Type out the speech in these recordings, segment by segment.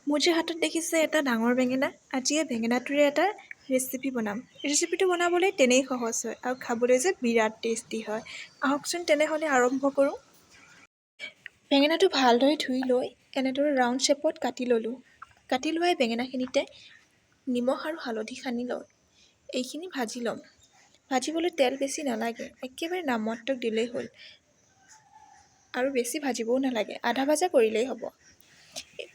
মোৰ যে হাতত দেখিছে এটা ডাঙৰ বেঙেনা। আজি এই বেঙেনাটোৰে এটা ৰেচিপি বনাম। ৰেচিপিটো বনাবলৈ তেনেই সহজ হয় আৰু খাবলৈ যে বিৰাট টেষ্টি হয়। আহকচোন তেনেহ'লে আৰম্ভ কৰোঁ। বেঙেনাটো ভালদৰে ধুই লৈ এনেদৰে ৰাউণ্ড শ্বেপত কাটি ল'লোঁ। কাটি লোৱা এই বেঙেনাখিনিতে নিমখ আৰু হালধি সানি লওঁ। এইখিনি ভাজি ল'ম। ভাজিবলৈ তেল বেছি নালাগে, একেবাৰে নামমাত্ৰক দিলেই হ'ল আৰু বেছি ভাজিবও নালাগে, আধা ভাজা কৰিলেই হ'ব।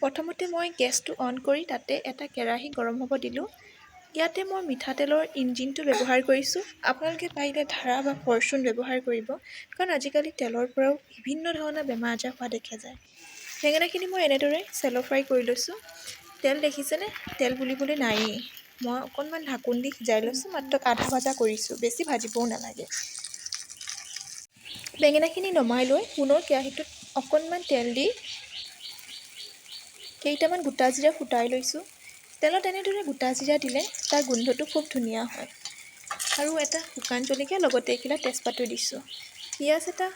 প্ৰথমতে মই গেছটো অন কৰি তাতে এটা কেৰাহী গৰম হ'ব দিলোঁ। ইয়াতে মই মিঠাতেলৰ ইঞ্জিনটো ব্যৱহাৰ কৰিছোঁ। আপোনালোকে পাৰিলে ধাৰা বা ফৰচুন ব্যৱহাৰ কৰিব, কাৰণ আজিকালি তেলৰ পৰাও বিভিন্ন ধৰণৰ বেমাৰ আজাৰ হোৱা দেখা যায়। বেঙেনাখিনি মই এনেদৰে চেল' ফ্ৰাই কৰি লৈছোঁ। তেল দেখিছেনে? তেল বুলিবলৈ নায়েই। মই অকণমান ঢাকোন দি সিজাই লৈছোঁ, মাত্ৰ আধা ভাজা কৰিছোঁ, বেছি ভাজিবও নালাগে। বেঙেনাখিনি নমাই লৈ পুনৰ কেৰাহীটোত অকণমান তেল দি কেইটামান গোটা জিৰা ফুটাই লৈছোঁ। তেলত এনেদৰে গোটা জিৰা দিলে তাৰ গোন্ধটো খুব ধুনীয়া হয়। আৰু এটা শুকান জলকীয়া, লগতে এইখিলা তেজপাতো দিছোঁ। পিঁয়াজ এটা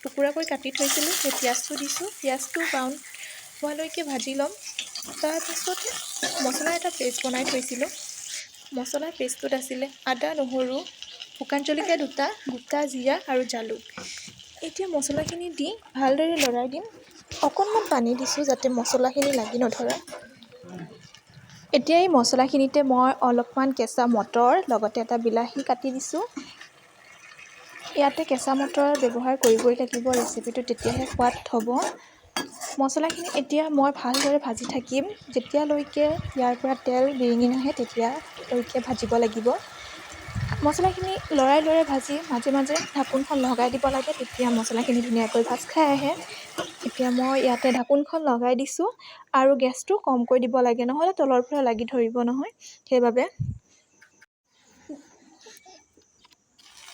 টুকুৰা কৰি কাটি থৈছিলোঁ, সেই পিঁয়াজটো দিছোঁ। পিঁয়াজটো ব্ৰাউন হোৱালৈকে ভাজি ল'ম। তাৰপাছত মছলা এটা পেষ্ট বনাই থৈছিলোঁ। মছলাৰ পেষ্টটোত আছিলে আদা, নহৰু, শুকান জলকীয়া দুটা, গোটা জিৰা আৰু জালুক। এতিয়া মছলাখিনি দি ভালদৰে লৰাই দিম। অকণমান পানী দিছোঁ যাতে মছলাখিনি লাগি নধৰে। এতিয়া এই মছলাখিনিতে মই অলপমান কেঁচা মটৰ, লগতে এটা বিলাহী কাটি দিছোঁ। ইয়াতে কেঁচা মটৰ ব্যৱহাৰ কৰিবই লাগিব ৰেচিপিটো, তেতিয়াহে সোৱাদ হ'ব। মছলাখিনি এতিয়া মই ভালদৰে ভাজি থাকিম। যেতিয়ালৈকে ইয়াৰ পৰা তেল বিৰিঙি নাহে তেতিয়ালৈকে ভাজিব লাগিব। মছলাখিনি লৰাই ভাজি মাজে মাজে ঢাকোনখন লগাই দিব লাগে, তেতিয়া মছলাখিনি ধুনীয়াকৈ ভাজ খাই আহে। এতিয়া মই ইয়াতে ঢাকোনখন লগাই দিছোঁ আৰু গেছটো কমকৈ দিব লাগে, নহ'লে তলৰ পৰা লাগি ধৰিব নহয়, সেইবাবে।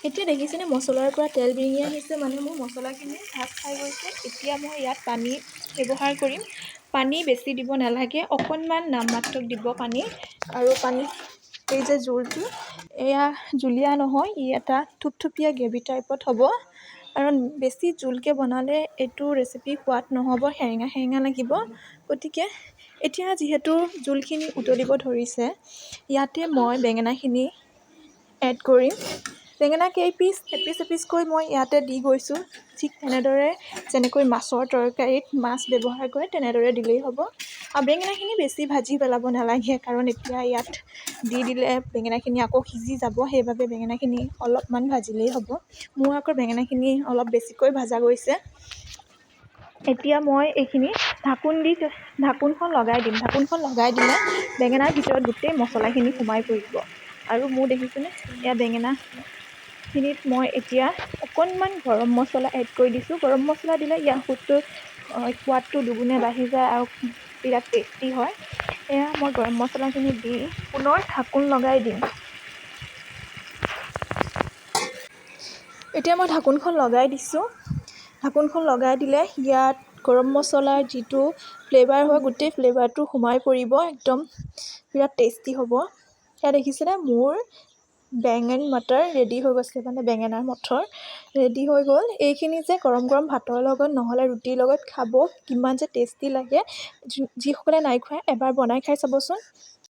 এতিয়া দেখিছেনে মছলাৰ পৰা তেল বিৰিঙি আহিছে, মানে মোৰ মছলাখিনি ভাজ খাই গৈছে। এতিয়া মই ইয়াত পানী ব্যৱহাৰ কৰিম। পানী বেছি দিব নালাগে, অকণমান নামমাত্ৰক দিব পানী। আৰু পানী এই যে জোলটো, এয়া জুলীয়া নহয়, ই এটা থুপথুপীয়া গ্ৰেভি টাইপত হ'ব। কাৰণ বেছি জোলকৈ বনালে এইটো ৰেচিপি সোৱাদ নহ'ব, সেৰেঙা সেৰেঙা লাগিব। গতিকে এতিয়া যিহেতু জোলখিনি উতলিব ধৰিছে, ইয়াতে মই বেঙেনাখিনি এড কৰিম। বেঙেনা এপিচ মই ইয়াতে দি গৈছোঁ। ঠিক তেনেদৰে যেনেকৈ মাছৰ তৰকাৰীত মাছ ব্যৱহাৰ কৰে তেনেদৰে দিলেই হ'ব। আৰু বেঙেনাখিনি বেছি ভাজি পেলাব নালাগে, কাৰণ এতিয়া ইয়াত দি দিলে বেঙেনাখিনি আকৌ সিজি যাব, সেইবাবে বেঙেনাখিনি অলপমান ভাজিলেই হ'ব। মোৰ আকৌ বেঙেনাখিনি অলপ বেছিকৈ ভাজা গৈছে। এতিয়া মই এইখিনি ঢাকোনখন লগাই দিম। ঢাকোনখন লগাই দিলে বেঙেনাৰ ভিতৰত গোটেই মছলাখিনি সোমাই পৰিব। আৰু মোৰ দেখিছেনে, এয়া বেঙেনাখিনিত মই এতিয়া অকণমান গৰম মছলা এড কৰি দিছোঁ। গৰম মছলা দিলে ইয়াৰ সোৱাদটো দুগুণে বাঢ়ি যায় আৰু বিৰাট টেষ্টি হয়। এয়া মই গৰম মছলাখিনি দি পুনৰ ঢাকোন লগাই দিম। এতিয়া মই ঢাকোনখন লগাই দিছোঁ। ঢাকোনখন লগাই দিলে ইয়াত গৰম মছলাৰ যিটো ফ্লেভাৰ হয়, গোটেই ফ্লেভাৰটো সোমাই পৰিব, একদম বিৰাট টেষ্টি হ'ব। এয়া দেখিছেনে, মোৰ বেঙেন মটৰ ৰেডি হৈ গৈছে, মানে বেঙেনাৰ মটৰ ৰেডি হৈ গ'ল। এইখিনি যে গৰম গৰম ভাতৰ লগত নহ'লে ৰুটিৰ লগত খাব কিমান যে টেষ্টি লাগে। যিসকলে নাই খোৱা এবাৰ বনাই খাই চাবচোন।